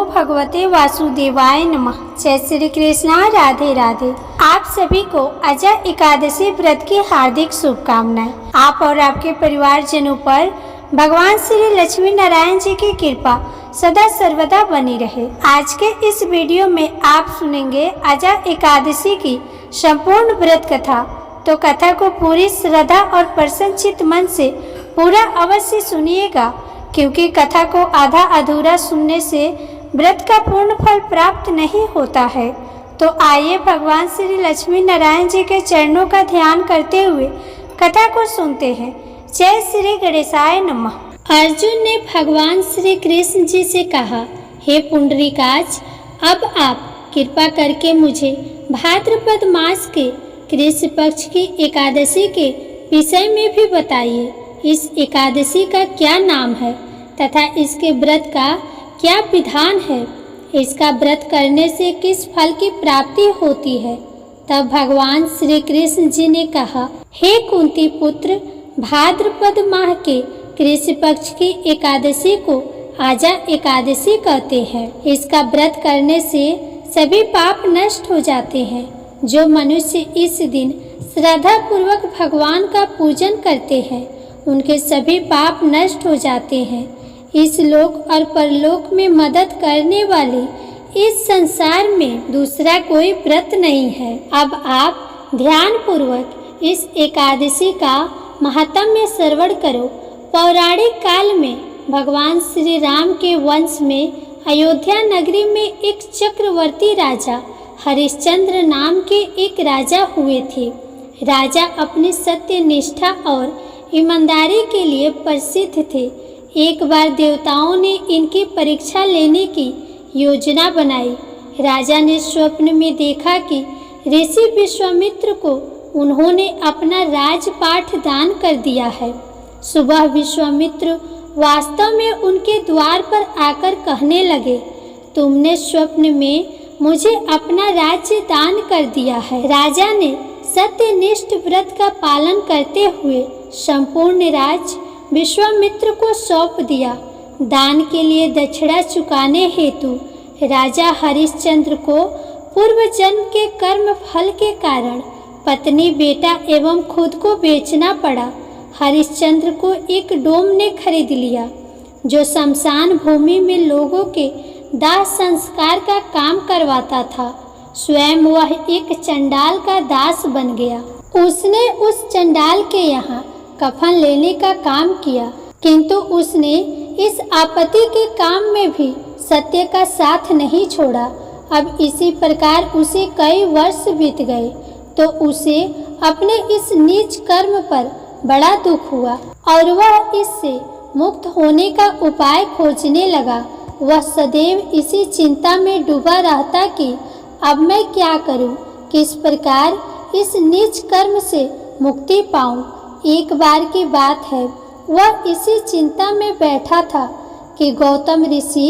भगवते वासुदेवाय नमः। जय श्री कृष्णा, राधे राधे। आप सभी को अजय एकादशी व्रत की हार्दिक शुभकामनाएं। आप और आपके परिवारजनों पर भगवान श्री लक्ष्मी नारायण जी की कृपा सदा सर्वदा बनी रहे। आज के इस वीडियो में आप सुनेंगे अजय एकादशी की संपूर्ण व्रत कथा। तो कथा को पूरी श्रद्धा और प्रसन्नचित्त मन से पूरा अवश्य सुनिएगा, क्योंकि कथा को आधा अधूरा सुनने से व्रत का पूर्ण फल प्राप्त नहीं होता है। तो आइए भगवान श्री लक्ष्मी नारायण जी के चरणों का ध्यान करते हुए कथा को सुनते हैं। जय श्री गणेशाय नमः। अर्जुन ने भगवान श्री कृष्ण जी से कहा, हे पुंडरीकाक्ष, अब आप कृपा करके मुझे भाद्रपद मास के कृष्ण पक्ष की एकादशी के विषय में भी बताइए। इस एकादशी का क्या नाम है तथा इसके व्रत का क्या विधान है? इसका व्रत करने से किस फल की प्राप्ति होती है? तब भगवान श्री कृष्ण जी ने कहा, हे कुंती पुत्र, भाद्रपद माह के कृष्ण पक्ष की एकादशी को आजा एकादशी कहते हैं। इसका व्रत करने से सभी पाप नष्ट हो जाते हैं। जो मनुष्य इस दिन श्रद्धा पूर्वक भगवान का पूजन करते हैं, उनके सभी पाप नष्ट हो जाते हैं। इस लोक और परलोक में मदद करने वाले इस संसार में दूसरा कोई व्रत नहीं है। अब आप ध्यान पूर्वक इस एकादशी का महात्म्य श्रवण करो। पौराणिक काल में भगवान श्री राम के वंश में अयोध्या नगरी में एक चक्रवर्ती राजा हरिश्चंद्र नाम के एक राजा हुए थे। राजा अपनी सत्य निष्ठा और ईमानदारी के लिए प्रसिद्ध थे। एक बार देवताओं ने इनकी परीक्षा लेने की योजना बनाई। राजा ने स्वप्न में देखा कि ऋषि विश्वामित्र को उन्होंने अपना राजपाठ दान कर दिया है। सुबह विश्वामित्र वास्तव में उनके द्वार पर आकर कहने लगे, तुमने स्वप्न में मुझे अपना राज्य दान कर दिया है। राजा ने सत्यनिष्ठ व्रत का पालन करते हुए संपूर्ण राज्य विश्वामित्र को सौंप दिया। दान के लिए दक्षिणा चुकाने हेतु राजा हरिश्चंद्र को पूर्व जन्म के कर्म फल के कारण पत्नी, बेटा एवं खुद को बेचना पड़ा। हरिश्चंद्र को एक डोम ने खरीद लिया, जो शमशान भूमि में लोगों के दाह संस्कार का काम करवाता था। स्वयं वह एक चंडाल का दास बन गया। उसने उस चंडाल के यहाँ कफन लेने का काम किया, किंतु उसने इस आपत्ति के काम में भी सत्य का साथ नहीं छोड़ा। अब इसी प्रकार उसे कई वर्ष बीत गए तो उसे अपने इस नीच कर्म पर बड़ा दुख हुआ और वह इससे मुक्त होने का उपाय खोजने लगा। वह सदैव इसी चिंता में डूबा रहता कि अब मैं क्या करूं, किस प्रकार इस नीच कर्म से मुक्ति पाऊं। एक बार की बात है, वह इसी चिंता में बैठा था कि गौतम ऋषि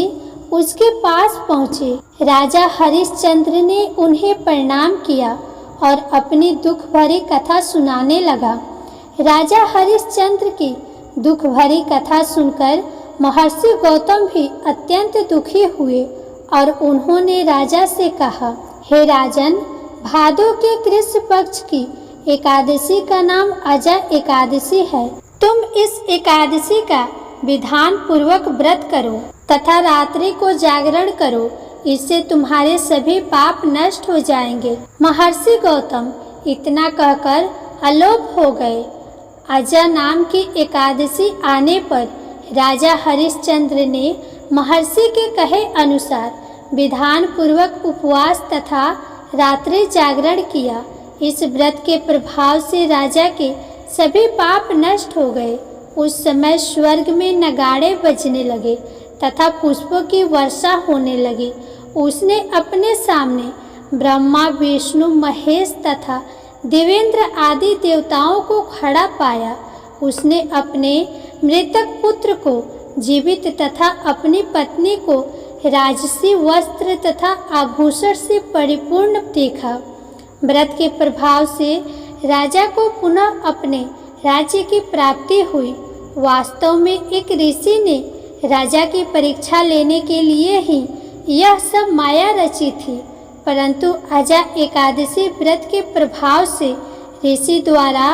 उसके पास पहुँचे। राजा हरिश्चंद्र ने उन्हें प्रणाम किया और अपनी दुख भरी कथा सुनाने लगा। राजा हरिश्चंद्र की दुख भरी कथा सुनकर महर्षि गौतम भी अत्यंत दुखी हुए और उन्होंने राजा से कहा, हे राजन, भादो के कृष्ण पक्ष की एकादशी का नाम अजय एकादशी है। तुम इस एकादशी का विधान पूर्वक व्रत करो तथा रात्रि को जागरण करो, इससे तुम्हारे सभी पाप नष्ट हो जाएंगे। महर्षि गौतम इतना कहकर अलोप हो गए। अजय नाम की एकादशी आने पर राजा हरिश्चंद्र ने महर्षि के कहे अनुसार विधान पूर्वक उपवास तथा रात्रि जागरण किया। इस व्रत के प्रभाव से राजा के सभी पाप नष्ट हो गए। उस समय स्वर्ग में नगाड़े बजने लगे तथा पुष्पों की वर्षा होने लगी। उसने अपने सामने ब्रह्मा, विष्णु, महेश तथा देवेंद्र आदि देवताओं को खड़ा पाया। उसने अपने मृतक पुत्र को जीवित तथा अपनी पत्नी को राजसी वस्त्र तथा आभूषण से परिपूर्ण देखा। व्रत के प्रभाव से राजा को पुनः अपने राज्य की प्राप्ति हुई। वास्तव में एक ऋषि ने राजा की परीक्षा लेने के लिए ही यह सब माया रची थी, परंतु अजा एकादशी व्रत के प्रभाव से ऋषि द्वारा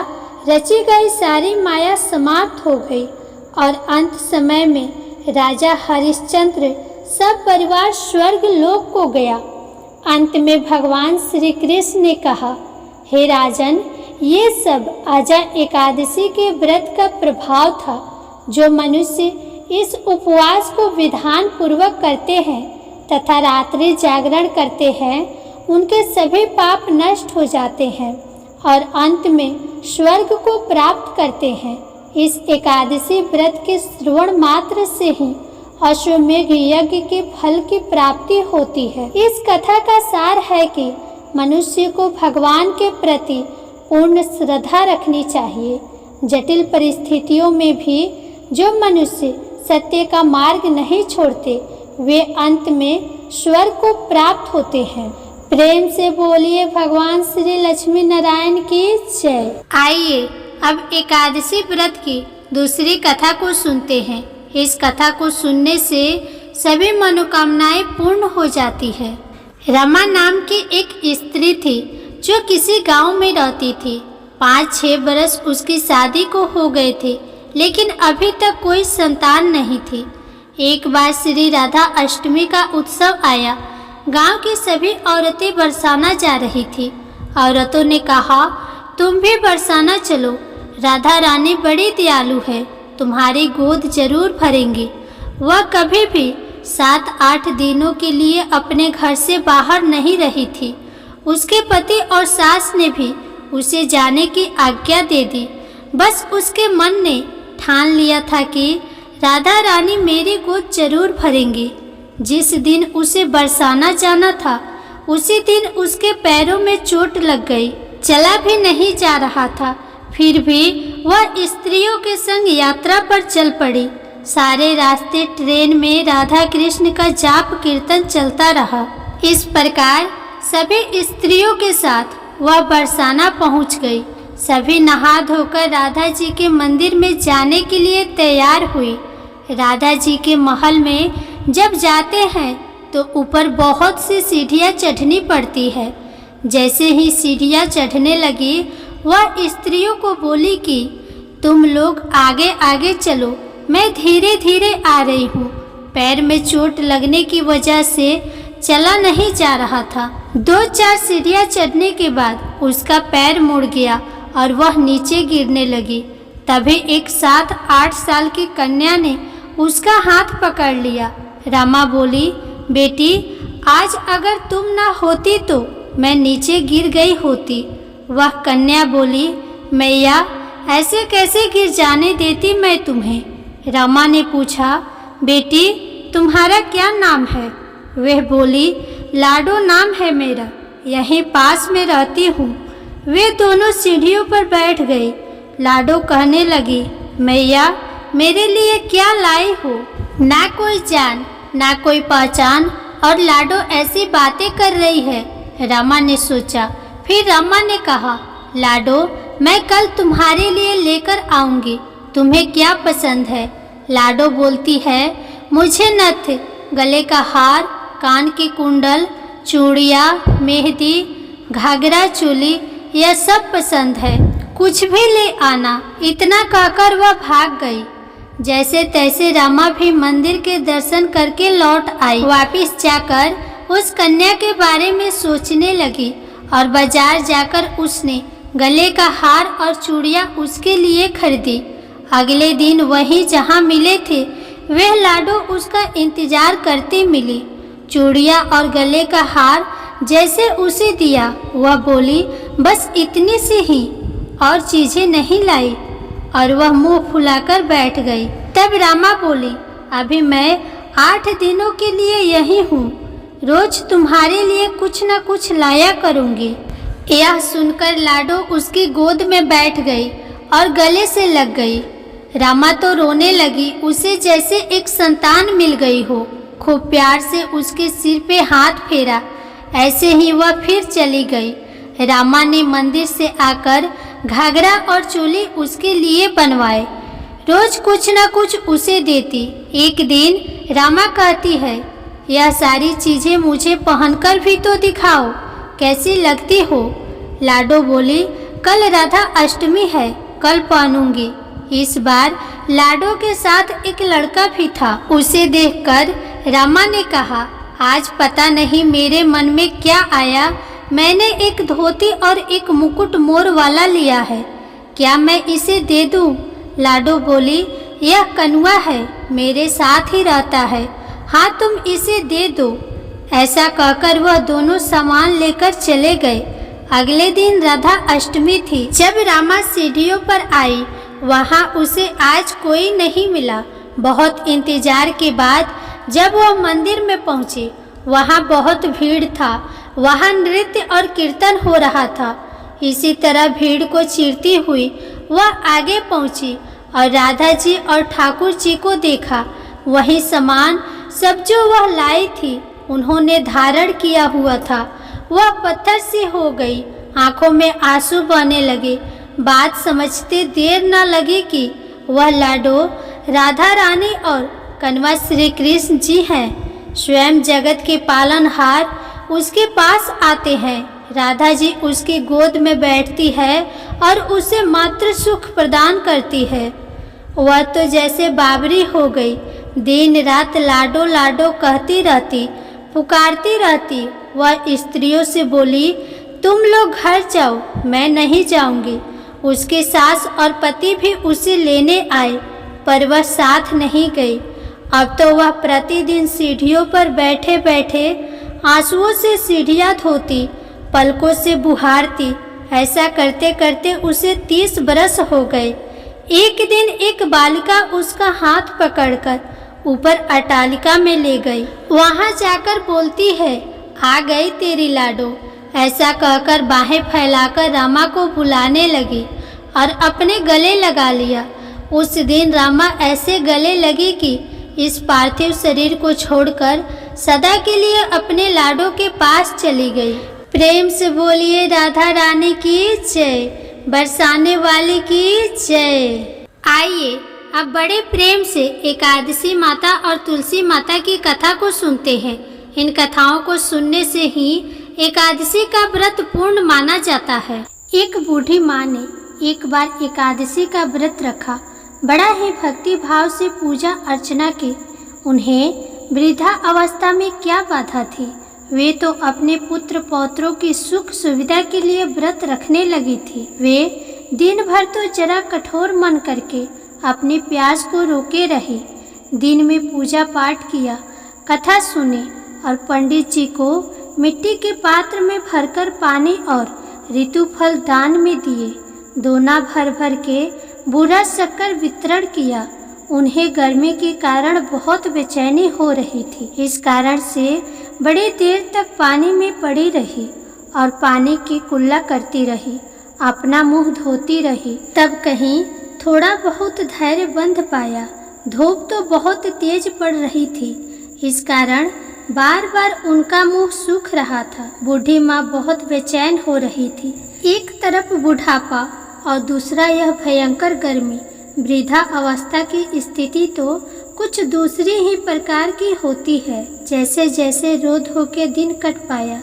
रची गई सारी माया समाप्त हो गई और अंत समय में राजा हरिश्चंद्र सब परिवार स्वर्ग लोक को गया। अंत में भगवान श्री कृष्ण ने कहा, हे राजन, ये सब अजा एकादशी के व्रत का प्रभाव था। जो मनुष्य इस उपवास को विधान पूर्वक करते हैं तथा रात्रि जागरण करते हैं, उनके सभी पाप नष्ट हो जाते हैं और अंत में स्वर्ग को प्राप्त करते हैं। इस एकादशी व्रत के श्रवण मात्र से ही अश्वमेघ यज्ञ के फल की प्राप्ति होती है। इस कथा का सार है कि मनुष्य को भगवान के प्रति पूर्ण श्रद्धा रखनी चाहिए। जटिल परिस्थितियों में भी जो मनुष्य सत्य का मार्ग नहीं छोड़ते, वे अंत में स्वर्ग को प्राप्त होते हैं। प्रेम से बोलिए भगवान श्री लक्ष्मी नारायण की जय। आइए अब एकादशी व्रत की दूसरी कथा को सुनते हैं। इस कथा को सुनने से सभी मनोकामनाएं पूर्ण हो जाती है। रमा नाम की एक स्त्री थी जो किसी गांव में रहती थी। 5-6 बरस उसकी शादी को हो गए थे, लेकिन अभी तक कोई संतान नहीं थी। एक बार श्री राधा अष्टमी का उत्सव आया। गांव की सभी औरतें बरसाना जा रही थी। औरतों ने कहा, तुम भी बरसाना चलो, राधा रानी बड़ी दयालु है, तुम्हारी गोद जरूर भरेंगी। वह कभी भी 7-8 दिनों के लिए अपने घर से बाहर नहीं रही थी। उसके पति और सास ने भी उसे जाने की आज्ञा दे दी। बस उसके मन ने ठान लिया था कि राधा रानी मेरी गोद जरूर भरेंगी। जिस दिन उसे बरसाना जाना था, उसी दिन उसके पैरों में चोट लग गई। चला भी नहीं जा रहा था, फिर भी वह स्त्रियों के संग यात्रा पर चल पड़ी। सारे रास्ते ट्रेन में राधा कृष्ण का जाप कीर्तन चलता रहा। इस प्रकार सभी स्त्रियों के साथ वह बरसाना पहुंच गई। सभी नहा धोकर राधा जी के मंदिर में जाने के लिए तैयार हुई। राधा जी के महल में जब जाते हैं तो ऊपर बहुत सी सीढ़ियाँ चढ़नी पड़ती है। जैसे ही सीढ़ियाँ चढ़ने लगी, वह स्त्रियों को बोली कि तुम लोग आगे आगे चलो, मैं धीरे धीरे आ रही हूँ। पैर में चोट लगने की वजह से चला नहीं जा रहा था। 2-4 सीढ़ियाँ चढ़ने के बाद उसका पैर मुड़ गया और वह नीचे गिरने लगी। तभी एक 7-8 साल की कन्या ने उसका हाथ पकड़ लिया। रमा बोली, बेटी, आज अगर तुम ना होती तो मैं नीचे गिर गई होती। वह कन्या बोली, मैया, ऐसे कैसे गिर जाने देती मैं तुम्हें। रमा ने पूछा, बेटी, तुम्हारा क्या नाम है? वह बोली, लाडो नाम है मेरा, यहीं पास में रहती हूँ। वे दोनों सीढ़ियों पर बैठ गए। लाडो कहने लगी, मैया, मेरे लिए क्या लाई हो? ना कोई जान, ना कोई पहचान, और लाडो ऐसी बातें कर रही है। रमा ने सोचा। फिर रमा ने कहा, लाडो, मैं कल तुम्हारे लिए लेकर आऊँगी, तुम्हें क्या पसंद है? लाडो बोलती है, मुझे नथ, गले का हार, कान की कुंडल, चूड़ियाँ, मेहंदी, घाघरा चोली, यह सब पसंद है, कुछ भी ले आना। इतना कहकर वह भाग गई। जैसे तैसे रमा भी मंदिर के दर्शन करके लौट आई। वापिस जाकर उस कन्या के बारे में सोचने लगी और बाजार जाकर उसने गले का हार और चूड़ियाँ उसके लिए खरीदी। अगले दिन वही जहाँ मिले थे, वह लाडो उसका इंतजार करती मिली। चूड़ियाँ और गले का हार जैसे उसे दिया, वह बोली, बस इतनी सी ही, और चीजें नहीं लाई, और वह मुंह फुलाकर बैठ गई। तब रामा बोली, अभी मैं 8 दिनों के लिए यही हूँ, रोज तुम्हारे लिए कुछ न कुछ लाया करूँगी। यह सुनकर लाडो उसकी गोद में बैठ गई और गले से लग गई। रामा तो रोने लगी, उसे जैसे एक संतान मिल गई हो। खूब प्यार से उसके सिर पे हाथ फेरा। ऐसे ही वह फिर चली गई। रामा ने मंदिर से आकर घाघरा और चोली उसके लिए बनवाए। रोज कुछ न कुछ उसे देती। एक दिन रामा कहती है, यह सारी चीजें मुझे पहनकर भी तो दिखाओ, कैसी लगती हो। लाडो बोली, कल राधा अष्टमी है, कल पहनूंगी। इस बार लाडो के साथ एक लड़का भी था। उसे देखकर रामा ने कहा, आज पता नहीं मेरे मन में क्या आया, मैंने एक धोती और एक मुकुट मोर वाला लिया है, क्या मैं इसे दे दूं? लाडो बोली, यह कनुआ है, मेरे साथ ही रहता है, हाँ तुम इसे दे दो। ऐसा कहकर वह दोनों सामान लेकर चले गए। अगले दिन राधा अष्टमी थी। जब रामा सीढ़ियों पर आई, वहाँ उसे आज कोई नहीं मिला। बहुत इंतजार के बाद जब वह मंदिर में पहुँची, वहाँ बहुत भीड़ था। वहाँ नृत्य और कीर्तन हो रहा था। इसी तरह भीड़ को चीरती हुई वह आगे पहुँची और राधा जी और ठाकुर जी को देखा। वही सामान सब जो वह लाई थी उन्होंने धारण किया हुआ था। वह पत्थर सी हो गई, आंखों में आंसू बहने लगे। बात समझते देर न लगी कि वह लाडो राधा रानी और कन्वा श्री कृष्ण जी हैं। स्वयं जगत के पालनहार उसके पास आते हैं। राधा जी उसकी गोद में बैठती है और उसे मात्र सुख प्रदान करती है। वह तो जैसे बावरी हो गई, दिन रात लाडो लाडो कहती रहती, पुकारती रहती। वह स्त्रियों से बोली, तुम लोग घर जाओ, मैं नहीं जाऊंगी। उसके सास और पति भी उसे लेने आए, पर वह साथ नहीं गई। अब तो वह प्रतिदिन सीढ़ियों पर बैठे बैठे आंसुओं से सीढ़ियाँ धोती, पलकों से बुहारती। ऐसा करते करते उसे 30 बरस हो गए। एक दिन एक बालिका उसका हाथ पकड़कर ऊपर अटालिका में ले गई। वहां जाकर बोलती है, आ गई तेरी लाडो। ऐसा कहकर बाहें फैलाकर रामा को बुलाने लगी और अपने गले लगा लिया। उस दिन रामा ऐसे गले लगी कि इस पार्थिव शरीर को छोड़कर सदा के लिए अपने लाडो के पास चली गई। प्रेम से बोलिए राधा रानी की जय, बरसाने वाली की जय। आइए अब बड़े प्रेम से एकादशी माता और तुलसी माता की कथा को सुनते हैं। इन कथाओं को सुनने से ही एकादशी का व्रत पूर्ण माना जाता है। एक बूढ़ी माँ ने एक बार एकादशी का व्रत रखा। बड़ा ही भक्ति भाव से पूजा अर्चना की। उन्हें वृद्धा अवस्था में क्या बाधा थी, वे तो अपने पुत्र पौत्रों की सुख सुविधा के लिए व्रत रखने लगी थी। वे दिन भर तो जरा कठोर मन करके अपनी प्यास को रोके रही। दिन में पूजा पाठ किया, कथा सुनी और पंडित जी को मिट्टी के पात्र में भरकर पानी और ऋतुफल दान में दिए। दोना भर भर के बूढ़ा शक्कर वितरण किया। उन्हें गर्मी के कारण बहुत बेचैनी हो रही थी। इस कारण से बड़ी देर तक पानी में पड़ी रही और पानी की कुल्ला करती रही, अपना मुंह धोती रही। तब कहीं थोड़ा बहुत धैर्य बंध पाया। धूप तो बहुत तेज पड़ रही थी, इस कारण बार बार उनका मुंह सूख रहा था। बूढ़ी माँ बहुत बेचैन हो रही थी। एक तरफ बुढ़ापा और दूसरा यह भयंकर गर्मी। वृद्धा अवस्था की स्थिति तो कुछ दूसरी ही प्रकार की होती है। जैसे जैसे रोज होके दिन कट पाया,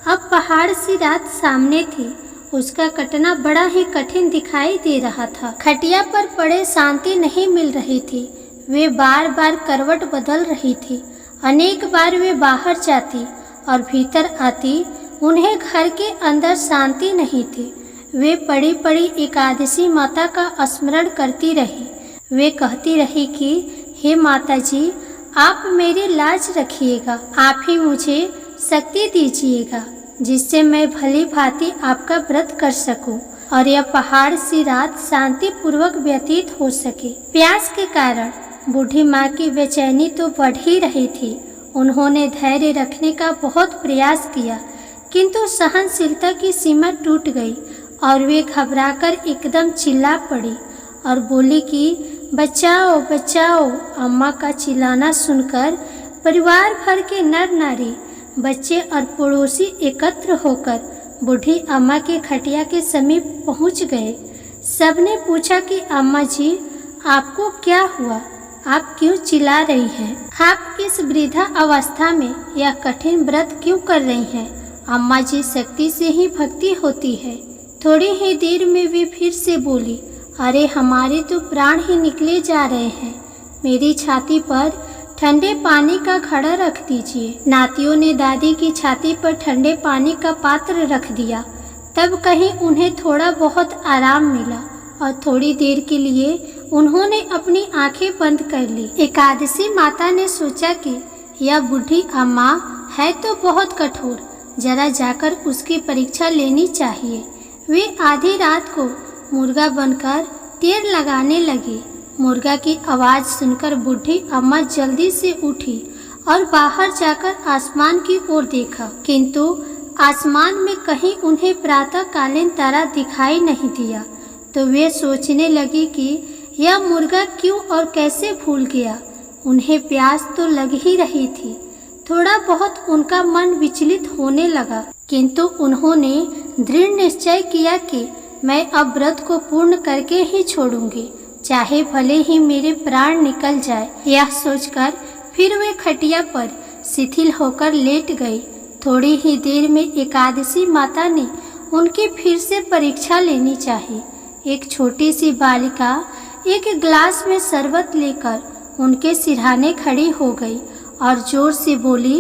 अब पहाड़ सी रात सामने थी। उसका कटना बड़ा ही कठिन दिखाई दे रहा था। खटिया पर पड़े शांति नहीं मिल रही थी। वे बार बार करवट बदल रही थी। अनेक बार वे बाहर जाती और भीतर आती, उन्हें घर के अंदर शांति नहीं थी। वे पड़ी पड़ी एकादशी माता का स्मरण करती रही। वे कहती रही कि हे माता जी, आप मेरी लाज रखिएगा, आप ही मुझे शक्ति दीजिएगा जिससे मैं भली भांति आपका व्रत कर सकूं और यह पहाड़ सी रात शांति पूर्वक व्यतीत हो सके। प्यास के कारण बूढ़ी माँ की बेचैनी तो बढ़ ही रही थी। उन्होंने धैर्य रखने का बहुत प्रयास किया, किंतु सहनशीलता की सीमा टूट गई और वे घबराकर एकदम चिल्ला पड़ी और बोली कि बचाओ बचाओ। अम्मा का चिल्लाना सुनकर परिवार भर के नर नारी, बच्चे और पड़ोसी एकत्र होकर बूढ़ी अम्मा के खटिया के समीप पहुंच गए। सबने पूछा कि अम्मा जी, आपको क्या हुआ? आप क्यों चिल्ला रही हैं? आप इस वृद्धा अवस्था में यह कठिन व्रत क्यों कर रही हैं? अम्मा जी, शक्ति से ही भक्ति होती है। थोड़ी ही देर में वे फिर से बोली, अरे हमारे तो प्राण ही निकले जा रहे हैं। मेरी छाती पर ठंडे पानी का घड़ा रख दीजिए। नातियों ने दादी की छाती पर ठंडे पानी का पात्र रख दिया। तब कहीं उन्हें थोड़ा बहुत आराम मिला और थोड़ी देर के लिए उन्होंने अपनी आंखें बंद कर ली। एकादशी माता ने सोचा कि यह बूढ़ी अम्मा है तो बहुत कठोर, जरा जाकर उसकी परीक्षा लेनी चाहिए। वे आधी रात को मुर्गा बनकर तीर लगाने लगी। मुर्गा की आवाज़ सुनकर बूढ़ी अम्मा जल्दी से उठी और बाहर जाकर आसमान की ओर देखा, किंतु आसमान में कहीं उन्हें प्रातःकालीन तारा दिखाई नहीं दिया। तो वे सोचने लगी कि यह मुर्गा क्यों और कैसे भूल गया। उन्हें प्यास तो लग ही रही थी। थोड़ा बहुत उनका मन विचलित होने लगा, किंतु उन्होंने दृढ़ निश्चय किया कि मैं अब व्रत को पूर्ण करके ही छोड़ूंगी, चाहे भले ही मेरे प्राण निकल जाए। यह सोचकर फिर वे खटिया पर शिथिल होकर लेट गई। थोड़ी ही देर में एकादशी माता ने उनकी फिर से परीक्षा लेनी चाहिए। एक छोटी सी बालिका एक गिलास में शरबत लेकर उनके सिरहाने खड़ी हो गई और जोर से बोली,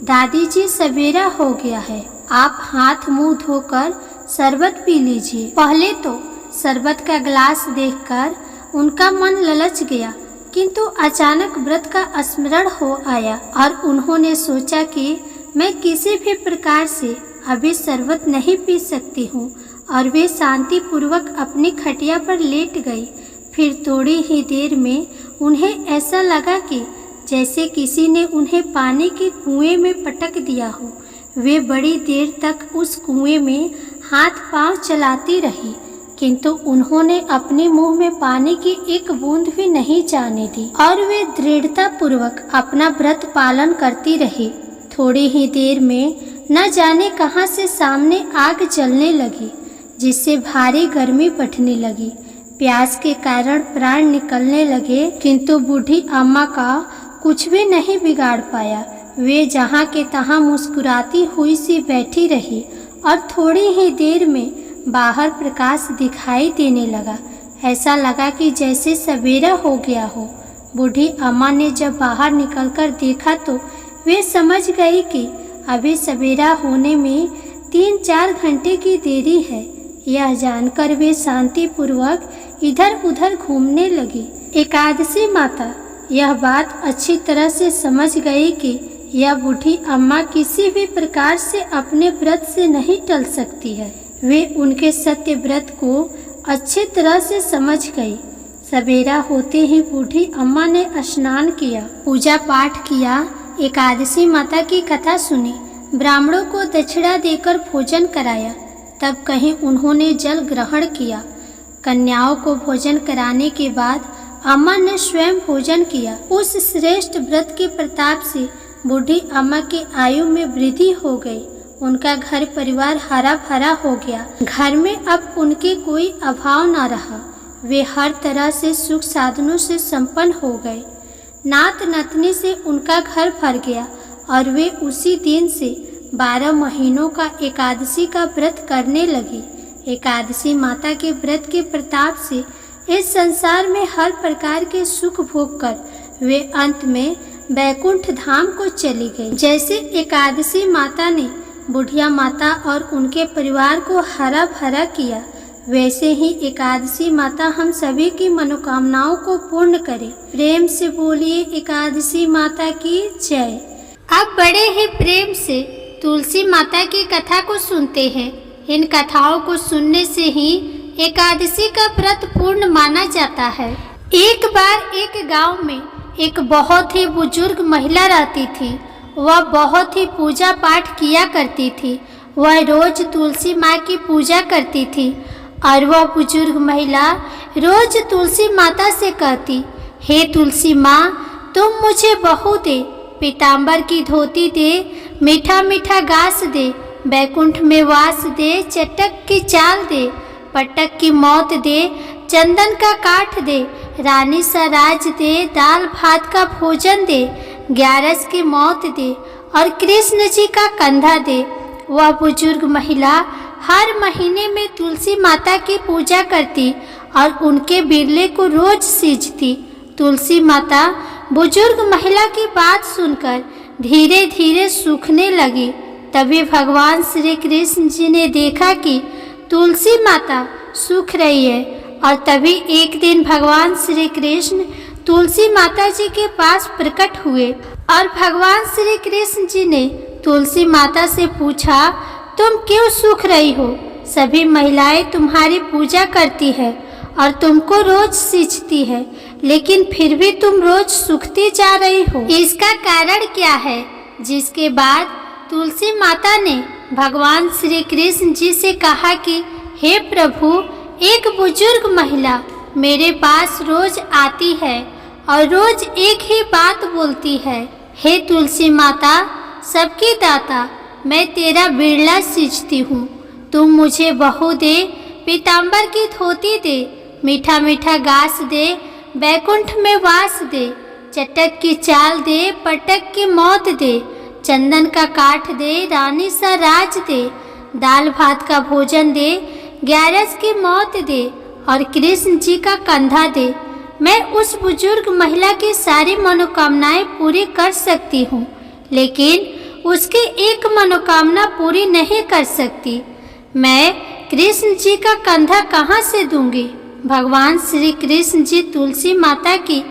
दादी जी, सवेरा हो गया है, आप हाथ मुंह धोकर शरबत पी लीजिए। पहले तो शरबत का गिलास देखकर उनका मन ललच गया, किंतु अचानक व्रत का स्मरण हो आया और उन्होंने सोचा कि मैं किसी भी प्रकार से अभी शरबत नहीं पी सकती हूँ, और वे शांति पूर्वक अपनी खटिया पर लेट गई। फिर थोड़ी ही देर में उन्हें ऐसा लगा कि जैसे किसी ने उन्हें पानी के कुएं में पटक दिया हो। वे बड़ी देर तक उस कुएं में हाथ पांव चलाती रही, किंतु उन्होंने अपने मुंह में पानी की एक बूंद भी नहीं जाने दी और वे दृढ़ता पूर्वक अपना व्रत पालन करती रही। थोड़ी ही देर में न जाने कहां से सामने आग जलने लगी, जिससे भारी गर्मी बढ़ने लगी। प्यास के कारण प्राण निकलने लगे, किंतु बूढ़ी अम्मा का कुछ भी नहीं बिगाड़ पाया। वे जहाँ के तहाँ मुस्कुराती हुई सी बैठी रही और थोड़ी ही देर में बाहर प्रकाश दिखाई देने लगा। ऐसा लगा कि जैसे सवेरा हो गया हो। बूढ़ी अम्मा ने जब बाहर निकलकर देखा तो वे समझ गई कि अभी सवेरा होने में 3-4 घंटे की देरी है। यह जानकर वे शांतिपूर्वक इधर उधर घूमने लगी। एकादशी माता यह बात अच्छी तरह से समझ गई कि यह बूढ़ी अम्मा किसी भी प्रकार से अपने व्रत से नहीं टल सकती है। वे उनके सत्य व्रत को अच्छी तरह से समझ गई। सवेरा होते ही बूढ़ी अम्मा ने स्नान किया, पूजा पाठ किया, एकादशी माता की कथा सुनी, ब्राह्मणों को दक्षिणा देकर भोजन कराया। तब कहीं उन्होंने जल ग्रहण किया। कन्याओं को भोजन कराने के बाद अम्मा ने स्वयं भोजन किया। उस श्रेष्ठ व्रत के प्रताप से बूढ़ी अम्मा की आयु में वृद्धि हो गई। उनका घर परिवार हरा भरा हो गया। घर में अब उनके कोई अभाव न रहा। वे हर तरह से सुख साधनों से संपन्न हो गए। नात नतनी से उनका घर भर गया और वे उसी दिन से 12 महीनों का एकादशी का व्रत करने लगे। एकादशी माता के व्रत के प्रताप से इस संसार में हर प्रकार के सुख भोग कर वे अंत में बैकुंठ धाम को चली गई। जैसे एकादशी माता ने बुढ़िया माता और उनके परिवार को हरा भरा किया, वैसे ही एकादशी माता हम सभी की मनोकामनाओं को पूर्ण करे। प्रेम से बोलिए एकादशी माता की जय। अब बड़े ही प्रेम से तुलसी माता की कथा को सुनते हैं। इन कथाओं को सुनने से ही एकादशी का व्रत पूर्ण माना जाता है। एक बार एक गांव में एक बहुत ही बुजुर्ग महिला रहती थी। वह बहुत ही पूजा पाठ किया करती थी। वह रोज तुलसी माँ की पूजा करती थी और वह बुजुर्ग महिला रोज तुलसी माता से कहती, हे तुलसी माँ, तुम मुझे बहू दे, पीताम्बर की धोती दे, मीठा मीठा घास दे, बैकुंठ में वास दे, चटक की चाल दे, पटक की मौत दे, चंदन का काठ दे, रानी सा राज दे, दाल भात का भोजन दे, 11 की मौत दे और कृष्ण जी का कंधा दे। वह बुजुर्ग महिला हर महीने में तुलसी माता की पूजा करती और उनके बिरले को रोज सींचती। तुलसी माता बुजुर्ग महिला की बात सुनकर धीरे धीरे सूखने लगी। तभी भगवान श्री कृष्ण जी ने देखा कि तुलसी माता सूख रही है और तभी एक दिन भगवान श्री कृष्ण तुलसी माता जी के पास प्रकट हुए और भगवान श्री कृष्ण जी ने तुलसी माता से पूछा, तुम क्यों सूख रही हो? सभी महिलाएं तुम्हारी पूजा करती है और तुमको रोज सींचती है, लेकिन फिर भी तुम रोज सूखती जा रही हो। इसका कारण क्या है? जिसके बाद तुलसी माता ने भगवान श्री कृष्ण जी से कहा कि हे प्रभु, एक बुजुर्ग महिला मेरे पास रोज आती है और रोज एक ही बात बोलती है, हे तुलसी माता, सबकी दाता, मैं तेरा बिरला सींचती हूँ, तुम मुझे बहू दे, पीताम्बर की धोती दे, मीठा मीठा घास दे, बैकुंठ में वास दे, चटक की चाल दे, पटक की मौत दे, चंदन का काठ दे, रानी सा राज दे, दाल भात का भोजन दे, 11 की मौत दे और कृष्ण जी का कंधा दे। मैं उस बुजुर्ग महिला की सारी मनोकामनाएं पूरी कर सकती हूँ, लेकिन उसकी एक मनोकामना पूरी नहीं कर सकती। मैं कृष्ण जी का कंधा कहाँ से दूंगी? भगवान श्री कृष्ण जी तुलसी माता की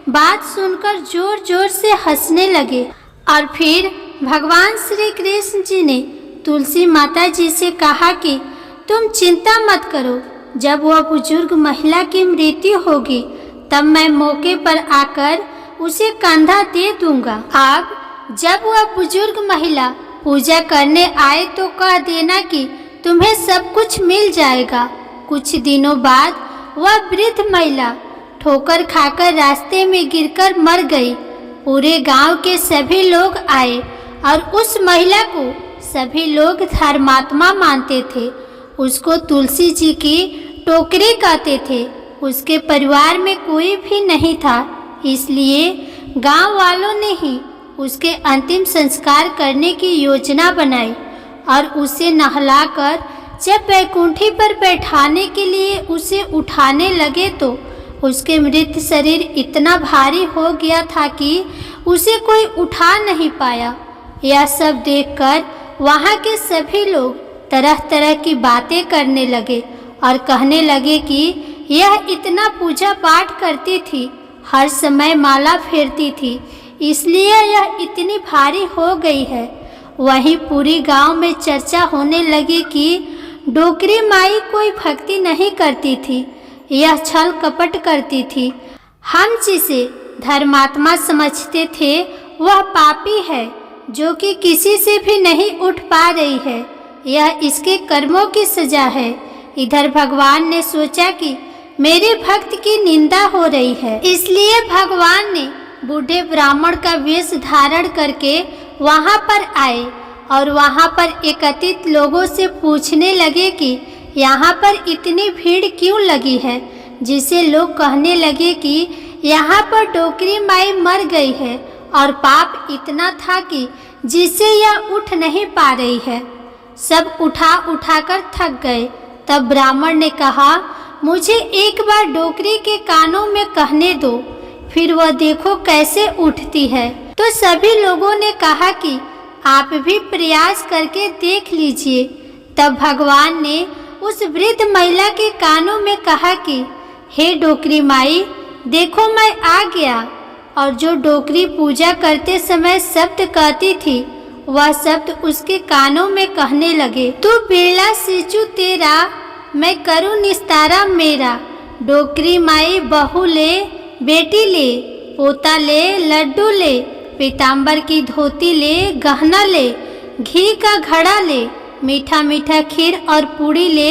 बात सुनकर जोर जोर से हंसने लगे और फिर भगवान श्री कृष्ण जी ने तुलसी माता जी से कहा कि तुम चिंता मत करो, जब वह बुजुर्ग महिला की मृत्यु होगी तब मैं मौके पर आकर उसे कंधा दे दूंगा। अब जब वह बुजुर्ग महिला पूजा करने आए तो कह देना कि तुम्हें सब कुछ मिल जाएगा। कुछ दिनों बाद वह वृद्ध महिला ठोकर खाकर रास्ते में गिरकर मर गई। पूरे गांव के सभी लोग आए और उस महिला को सभी लोग धर्मात्मा मानते थे। उसको तुलसी जी की टोकरी कहते थे। उसके परिवार में कोई भी नहीं था, इसलिए गांव वालों ने ही उसके अंतिम संस्कार करने की योजना बनाई और उसे नहलाकर जब बैकुंठी पर बैठाने के लिए उसे उठाने लगे तो उसके मृत शरीर इतना भारी हो गया था कि उसे कोई उठा नहीं पाया। यह सब देखकर वहाँ के सभी लोग तरह तरह की बातें करने लगे और कहने लगे कि यह इतना पूजा पाठ करती थी, हर समय माला फेरती थी, इसलिए यह इतनी भारी हो गई है। वहीं पूरी गांव में चर्चा होने लगी कि डोकरी माई कोई भक्ति नहीं करती थी, यह छल कपट करती थी। हम जिसे धर्मात्मा समझते थे वह पापी है, जो कि किसी से भी नहीं उठ पा रही है। यह इसके कर्मों की सजा है। इधर भगवान ने सोचा कि मेरे भक्त की निंदा हो रही है, इसलिए भगवान ने बूढ़े ब्राह्मण का वेश धारण करके वहाँ पर आए और वहाँ पर एकत्रित लोगों से पूछने लगे कि यहाँ पर इतनी भीड़ क्यों लगी है, जिसे लोग कहने लगे कि यहाँ पर डोकरी माई मर गई है और पाप इतना था कि जिससे यह उठ नहीं पा रही है। सब उठा उठाकर थक गए। तब ब्राह्मण ने कहा, मुझे एक बार डोकरी के कानों में कहने दो, फिर वह देखो कैसे उठती है। तो सभी लोगों ने कहा कि आप भी प्रयास करके देख लीजिए। तब भगवान ने उस वृद्ध महिला के कानों में कहा कि हे डोकरी माई, देखो मैं आ गया। और जो डोकरी पूजा करते समय शब्द कहती थी वह शब्द उसके कानों में कहने लगे, तू बिरला सींचू तेरा, मैं करूँ निस्तारा मेरा। डोकरी माई बहू ले, बेटी ले, पोता ले, लड्डू ले, पीताम्बर की धोती ले, गहना ले, घी का घड़ा ले, मीठा मीठा खीर और पूड़ी ले,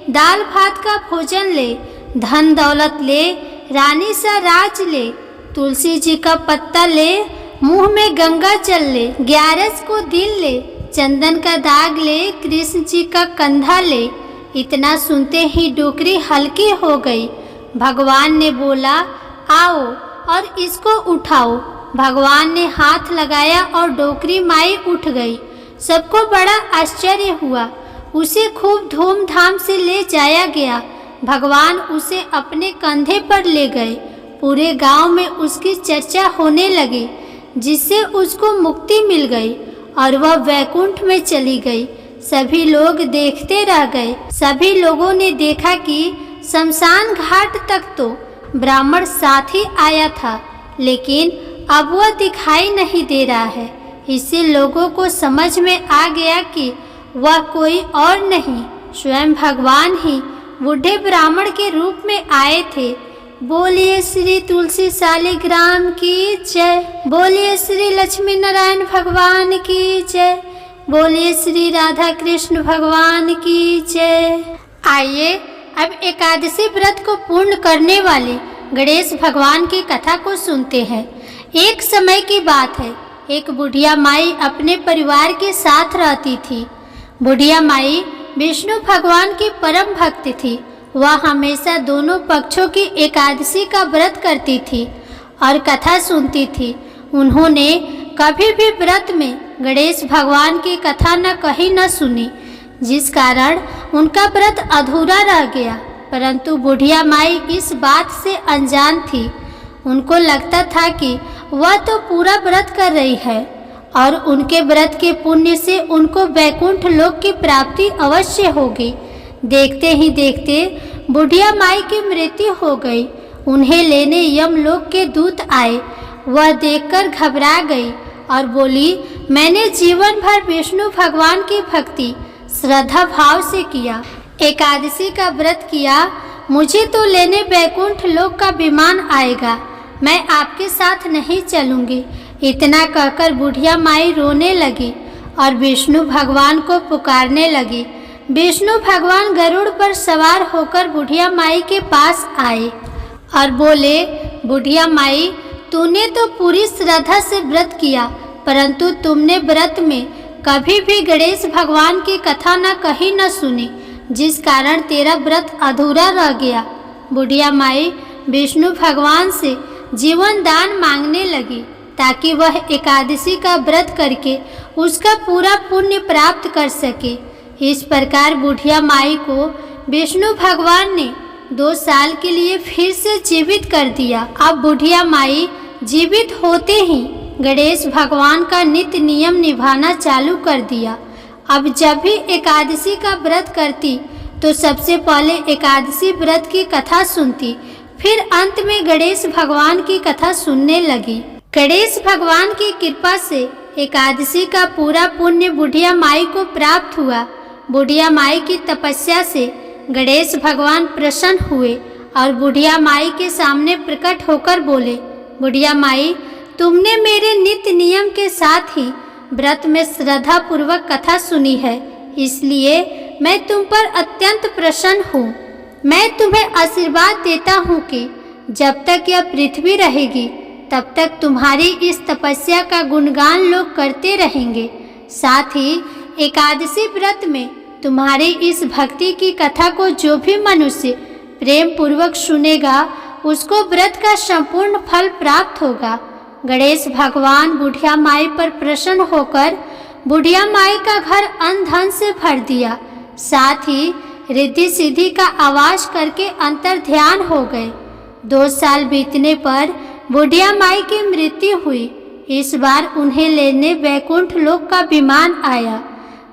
दाल भात का भोजन ले, धन दौलत ले, रानी सा राज ले, तुलसी जी का पत्ता ले, मुंह में गंगा जल ले, 11 को दिल ले, चंदन का दाग ले, कृष्ण जी का कंधा ले। इतना सुनते ही डोकरी हल्की हो गई। भगवान ने बोला, आओ और इसको उठाओ। भगवान ने हाथ लगाया और डोकरी माई उठ गई। सबको बड़ा आश्चर्य हुआ। उसे खूब धूमधाम से ले जाया गया। भगवान उसे अपने कंधे पर ले गए। पूरे गांव में उसकी चर्चा होने लगी, जिससे उसको मुक्ति मिल गई और वह वैकुंठ में चली गई। सभी लोग देखते रह गए। सभी लोगों ने देखा कि शमशान घाट तक तो ब्राह्मण साथ ही आया था, लेकिन अब वह दिखाई नहीं दे रहा है। इससे लोगों को समझ में आ गया कि वह कोई और नहीं, स्वयं भगवान ही बूढ़े ब्राह्मण के रूप में आए थे। बोलिए श्री तुलसी शालिग्राम की जय। बोलिए श्री लक्ष्मी नारायण भगवान की जय। बोलिए श्री राधा कृष्ण भगवान की जय। आइए अब एकादशी व्रत को पूर्ण करने वाले गणेश भगवान की कथा को सुनते हैं। एक समय की बात है, एक बुढ़िया माई अपने परिवार के साथ रहती थी। बुढ़िया माई विष्णु भगवान की परम भक्त थी। वह हमेशा दोनों पक्षों की एकादशी का व्रत करती थी और कथा सुनती थी। उन्होंने कभी भी व्रत में गणेश भगवान की कथा न कही न सुनी, जिस कारण उनका व्रत अधूरा रह गया। परंतु बुढ़िया माई इस बात से अनजान थी। उनको लगता था कि वह तो पूरा व्रत कर रही है और उनके व्रत के पुण्य से उनको वैकुंठ लोक की प्राप्ति अवश्य होगी। देखते ही देखते बुढ़िया माई की मृत्यु हो गई। उन्हें लेने यमलोक के दूत आए। वह देखकर घबरा गई और बोली, मैंने जीवन भर विष्णु भगवान की भक्ति श्रद्धा भाव से किया, एकादशी का व्रत किया, मुझे तो लेने वैकुंठ लोक का विमान आएगा, मैं आपके साथ नहीं चलूंगी। इतना कहकर बुढ़िया माई रोने लगी और विष्णु भगवान को पुकारने लगी। विष्णु भगवान गरुड़ पर सवार होकर बुढ़िया माई के पास आए और बोले, बुढ़िया माई, तूने तो पूरी श्रद्धा से व्रत किया, परंतु तुमने व्रत में कभी भी गणेश भगवान की कथा न कही न सुनी, जिस कारण तेरा व्रत अधूरा रह गया। बुढ़िया माई विष्णु भगवान से जीवन दान मांगने लगी ताकि वह एकादशी का व्रत करके उसका पूरा पुण्य प्राप्त कर सके। इस प्रकार बुढ़िया माई को विष्णु भगवान ने 2 साल के लिए फिर से जीवित कर दिया। अब बुढ़िया माई जीवित होते ही गणेश भगवान का नित्य नियम निभाना चालू कर दिया। अब जब भी एकादशी का व्रत करती तो सबसे पहले एकादशी व्रत की कथा सुनती, फिर अंत में गणेश भगवान की कथा सुनने लगी। गणेश भगवान की कृपा से एकादशी का पूरा पुण्य बुढ़िया माई को प्राप्त हुआ। बुढ़िया माई की तपस्या से गणेश भगवान प्रसन्न हुए और बुढ़िया माई के सामने प्रकट होकर बोले, बुढ़िया माई, तुमने मेरे नित्य नियम के साथ ही व्रत में श्रद्धा पूर्वक कथा सुनी है, इसलिए मैं तुम पर अत्यंत प्रसन्न हूँ। मैं तुम्हें आशीर्वाद देता हूँ कि जब तक यह पृथ्वी रहेगी तब तक तुम्हारी इस तपस्या का गुणगान लोग करते रहेंगे। साथ ही एकादशी व्रत में तुम्हारी इस भक्ति की कथा को जो भी मनुष्य प्रेम पूर्वक सुनेगा उसको व्रत का संपूर्ण फल प्राप्त होगा। गणेश भगवान बुढ़िया माई पर प्रसन्न होकर बुढ़िया माई का घर अन्न धन से भर दिया। साथ ही रिद्धि सिद्धि का आवाज करके अंतर ध्यान हो गए। 2 साल बीतने पर बुढ़िया माई की मृत्यु हुई। इस बार उन्हें लेने वैकुंठ लोक का विमान आया।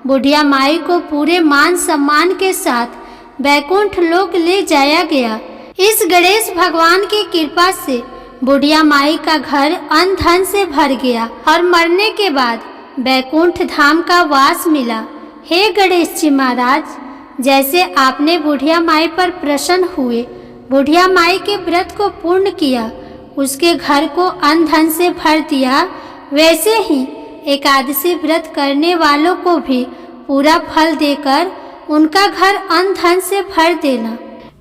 बुढ़िया माई को पूरे मान सम्मान के साथ वैकुंठ लोक ले जाया गया। इस गणेश भगवान की कृपा से बुढ़िया माई का घर अन्न धन से भर गया और मरने के बाद वैकुंठ धाम का वास मिला। हे गणेश जी महाराज, जैसे आपने बुढ़िया माई पर प्रसन्न हुए, बुढ़िया माई के व्रत को पूर्ण किया, उसके घर को अन्न धन से भर दिया, वैसे ही एकादशी व्रत करने वालों को भी पूरा फल देकर उनका घर अन्न धन से भर देना।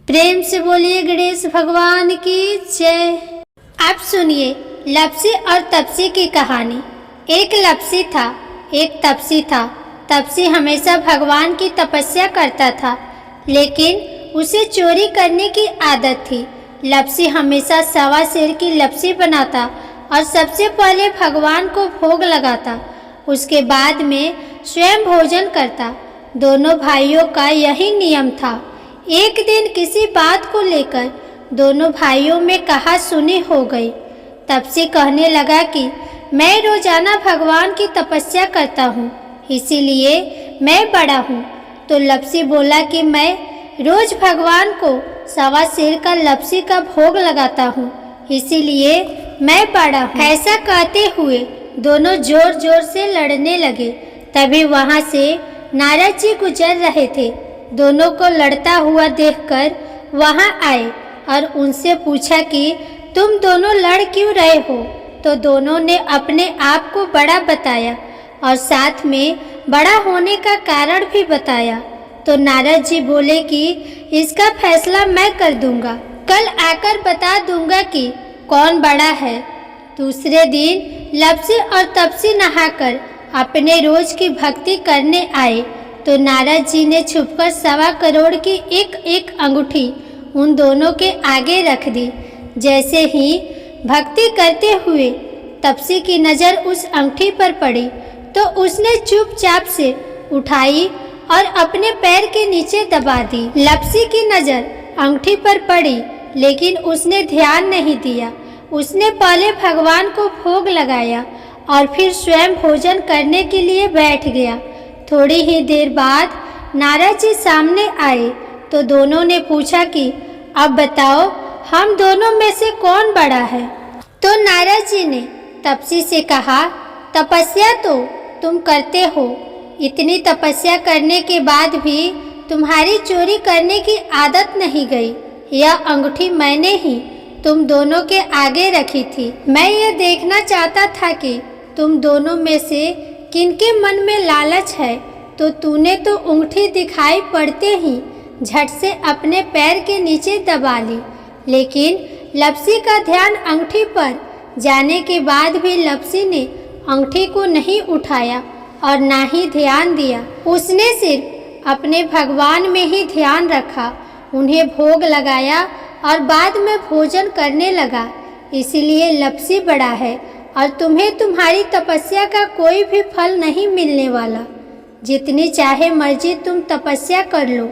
प्रेम से बोलिए गणेश भगवान की जय। अब सुनिए लपसी और तपसी की कहानी। एक लपसी था, एक तपसी था। तपसी हमेशा भगवान की तपस्या करता था, लेकिन उसे चोरी करने की आदत थी। लपसी हमेशा सवा सेर की लपसी बनाता और सबसे पहले भगवान को भोग लगाता, उसके बाद में स्वयं भोजन करता। दोनों भाइयों का यही नियम था। एक दिन किसी बात को लेकर दोनों भाइयों में कहा सुनी हो गई। तपसी कहने लगा कि मैं रोजाना भगवान की तपस्या करता हूँ, इसीलिए मैं बड़ा हूँ। तो लपसी बोला कि मैं रोज भगवान को सवा सेर का लपसी का भोग लगाता हूँ, इसीलिए मैं बड़ा हूँ। ऐसा कहते हुए दोनों जोर जोर से लड़ने लगे। तभी वहाँ से नारद जी गुजर रहे थे। दोनों को लड़ता हुआ देखकर वहाँ आए और उनसे पूछा कि तुम दोनों लड़ क्यों रहे हो। तो दोनों ने अपने आप को बड़ा बताया और साथ में बड़ा होने का कारण भी बताया। तो नारद जी बोले कि इसका फैसला मैं कर दूंगा, कल आकर बता दूंगा कि कौन बड़ा है। दूसरे दिन लपसी और तपसी नहाकर अपने रोज की भक्ति करने आए। तो नारद जी ने छुपकर 1.25 करोड़ की एक एक अंगूठी उन दोनों के आगे रख दी। जैसे ही भक्ति करते हुए तपसी की नज़र उस अंगूठी पर पड़ी तो उसने चुपचाप से उठाई और अपने पैर के नीचे दबा दी। लपसी की नज़र अंगूठी पर पड़ी, लेकिन उसने ध्यान नहीं दिया। उसने पहले भगवान को भोग लगाया और फिर स्वयं भोजन करने के लिए बैठ गया। थोड़ी ही देर बाद नारद जी सामने आए तो दोनों ने पूछा कि अब बताओ हम दोनों में से कौन बड़ा है। तो नारद जी ने तपसी से कहा, तपस्या तो तुम करते हो, इतनी तपस्या करने के बाद भी तुम्हारी चोरी करने की आदत नहीं गई। यह अंगूठी मैंने ही तुम दोनों के आगे रखी थी। मैं ये देखना चाहता था कि तुम दोनों में से किनके मन में लालच है। तो तूने तो अंगूठी दिखाई पड़ते ही झट से अपने पैर के नीचे दबा ली। लेकिन लपसी का ध्यान अंगूठी पर जाने के बाद भी लपसी ने अंगूठी को नहीं उठाया और ना ही ध्यान दिया। उसने सिर्फ अपने भगवान में ही ध्यान रखा, उन्हें भोग लगाया और बाद में भोजन करने लगा। इसलिए लपसी बड़ा है और तुम्हें तुम्हारी तपस्या का कोई भी फल नहीं मिलने वाला। जितनी चाहे मर्जी तुम तपस्या कर लो,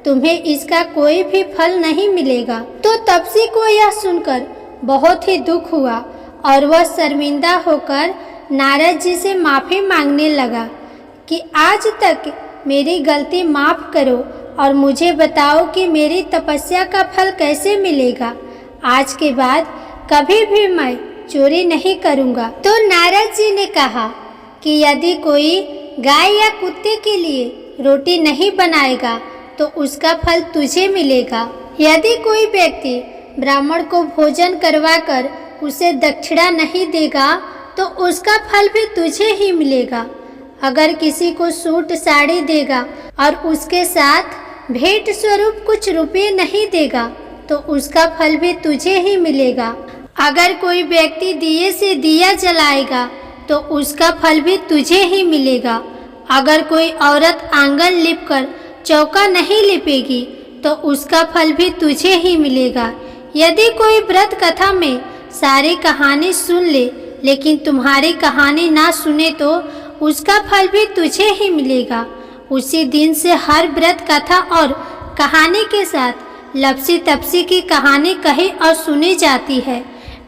तुम्हें इसका कोई भी फल नहीं मिलेगा। तो तपसी को यह सुनकर बहुत ही दुख हुआ और वह शर्मिंदा होकर नारद जी से माफ़ी मांगने लगा कि आज तक मेरी गलती माफ़ करो और मुझे बताओ कि मेरी तपस्या का फल कैसे मिलेगा। आज के बाद कभी भी मैं चोरी नहीं करूँगा। तो नारद जी ने कहा कि यदि कोई गाय या कुत्ते के लिए रोटी नहीं बनाएगा तो उसका फल तुझे मिलेगा। यदि कोई व्यक्ति ब्राह्मण को भोजन करवाकर उसे दक्षिणा नहीं देगा तो उसका फल भी तुझे ही मिलेगा। अगर किसी को सूट साड़ी देगा और उसके साथ भेंट स्वरूप कुछ रुपये नहीं देगा तो उसका फल भी तुझे ही मिलेगा। अगर कोई व्यक्ति दिए से दिया जलाएगा तो उसका फल भी तुझे ही मिलेगा। अगर कोई औरत आंगन लिपकर चौका नहीं लिपेगी तो उसका फल भी तुझे ही मिलेगा। यदि कोई व्रत कथा में सारी कहानी सुन ले लेकिन तुम्हारी कहानी ना सुने तो उसका फल भी तुझे ही मिलेगा। उसी दिन से हर व्रत कथा और कहानी के साथ लपसी तपसी की कहानी कही और सुनी जाती है।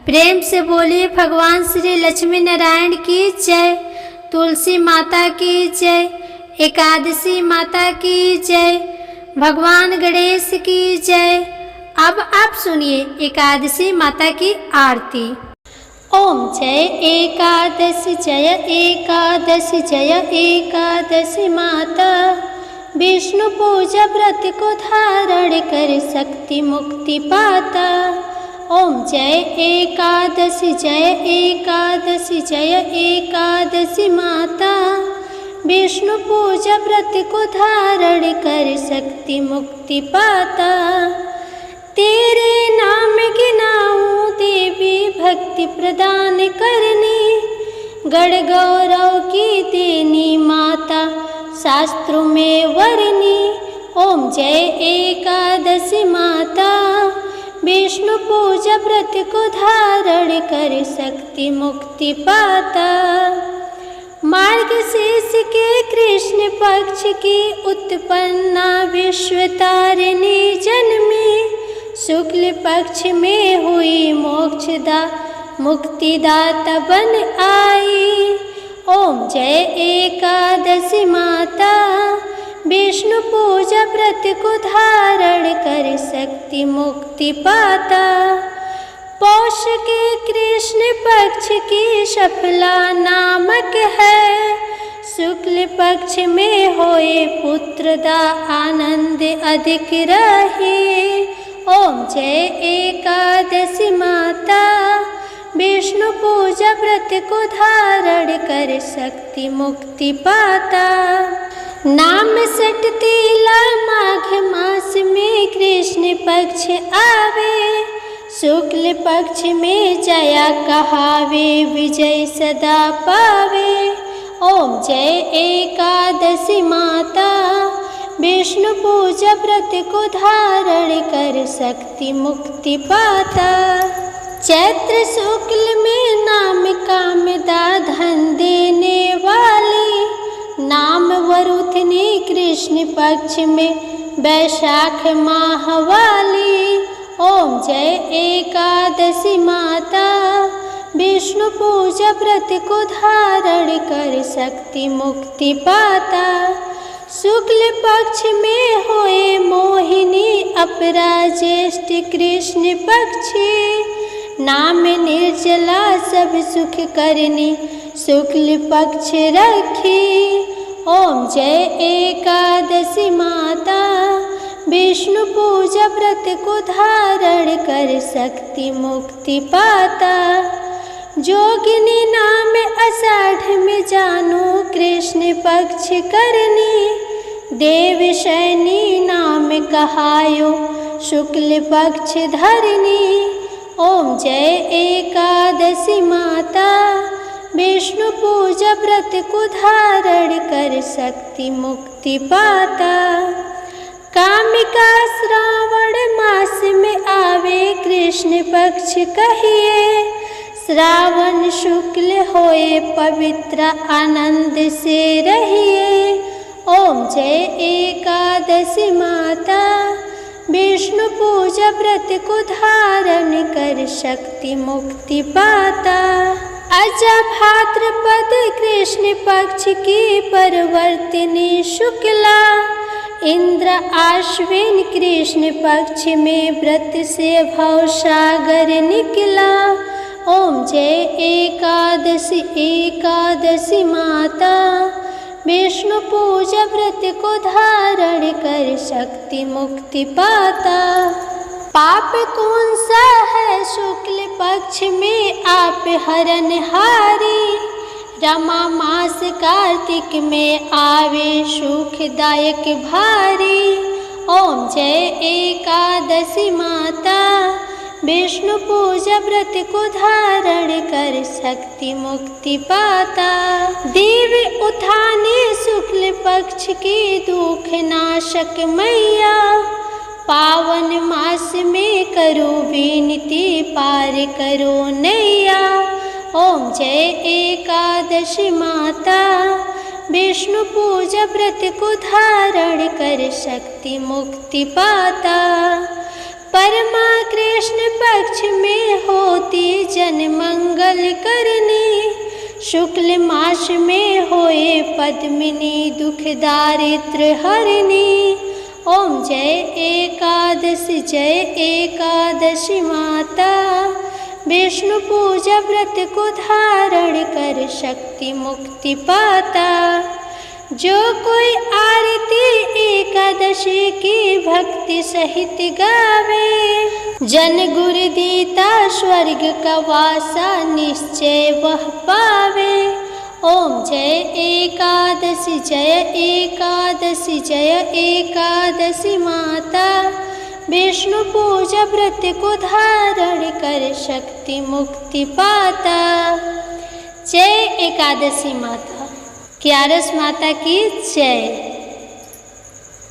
प्रेम से बोलिए भगवान श्री लक्ष्मी नारायण की जय, तुलसी माता की जय, एकादशी माता की जय, भगवान गणेश की जय। अब आप सुनिए एकादशी माता की आरती। ओम जय एकादशी जय एकादशी जय एकादशी माता, विष्णु पूजा व्रत को धारण कर शक्ति मुक्ति पाता। ओम जय एकादशी जय एकादशी जय एकादशी माता, विष्णु पूजा व्रत को धारण कर शक्ति मुक्ति पाता। तेरे नाम गिनाऊं देवी भक्ति प्रदान करनी, गढ़ गौरव की देनी माता शास्त्रों में वर्णी। ओम जय एकादशी माता, विष्णु पूजा व्रत को धारण कर शक्ति मुक्ति पाता। मार्गशीर्ष के कृष्ण पक्ष की उत्पन्ना विश्व तारिणी जन्मी, शुक्ल पक्ष में हुई मोक्षदा मुक्तिदाता बन आई। ओम जय एकादशी माता, विष्णु पूजा व्रत को धारण कर शक्ति मुक्ति पाता। पौष के कृष्ण पक्ष की सफला नामक है, शुक्ल पक्ष में होए पुत्रदा आनंद अधिक रहे। ओम जय एकादशी माता, विष्णु पूजा व्रत को धारण कर शक्ति मुक्ति पाता। नाम सट तीला माघ मास में कृष्ण पक्ष आवे, शुक्ल पक्ष में जया कहावे विजय सदा पावे। ओम जय एकादशी माता, विष्णु पूजा व्रत को धारण कर शक्ति मुक्ति पाता। चैत्र शुक्ल में नाम कामदा धन देने वाली, नाम वरुथनी कृष्ण पक्ष में बैशाख माह वाली। ओम जय एकादशी माता, विष्णु पूजा व्रत को धारण कर शक्ति मुक्ति पाता। शुक्ल पक्ष में होए मोहिनी अपरा ज्येष्ठ कृष्ण पक्षी, नाम निर्जला सब सुख करनी शुक्ल पक्ष रखी। ओम जय एकादशी माता, विष्णु पूजा व्रत को धारण कर शक्ति मुक्ति पाता। जोगिनी नाम आषाढ़ में जानो कृष्ण पक्ष करनी, देव शैनी नाम कहायो शुक्ल पक्ष धरनी। ओम जय एकादशी माता, विष्णु पूजा व्रत को धारण कर शक्ति मुक्ति पाता। कामिका श्रावण मास में आवे कृष्ण पक्ष कहिए, श्रावण शुक्ल होए पवित्र आनंद से रहिए। ओम जय एकादशी माता, विष्णु पूजा व्रत को धारण कर शक्ति मुक्ति पाता। अजा भाद्रपद कृष्ण पक्ष की परिवर्तिनी शुक्ला, इंद्र आश्विन कृष्ण पक्ष में व्रत से भव सागर निकला। ओम जय एकादशी एकादशी माता, विष्णु पूजा व्रत को धारण कर शक्ति मुक्ति पाता। पाप कौन सा है शुक्ल पक्ष में आप हरनहारी, रमा मास कार्तिक में आवे सुखदायक भारी। ओम जय एकादशी माता, विष्णु पूजा व्रत को धारण कर शक्ति मुक्ति पाता। देव उठाने शुक्ल पक्ष की दुख नाशक मैया, पावन मास में करो विनती पार करो नैया। ओम जय एकादशी माता, विष्णु पूजा व्रत को धारण कर शक्ति मुक्ति पाता। परमा कृष्ण पक्ष में होती जन मंगल करनी, शुक्ल मास में होए पद्मिनी दुख दारिद्र हरनी। ओम जय एकादशी माता, विष्णु पूजा व्रत को धारण कर शक्ति मुक्ति पाता। जो कोई आरती एकादशी की भक्ति सहित गावे, जन गुरु दीता स्वर्ग का वासा निश्चय वह पावे। ओम जय एकादशी जय एकादशी माता, विष्णु पूजा व्रत को धारण कर शक्ति मुक्ति पाता। जय एकादशी माता, क्यारस माता की जय।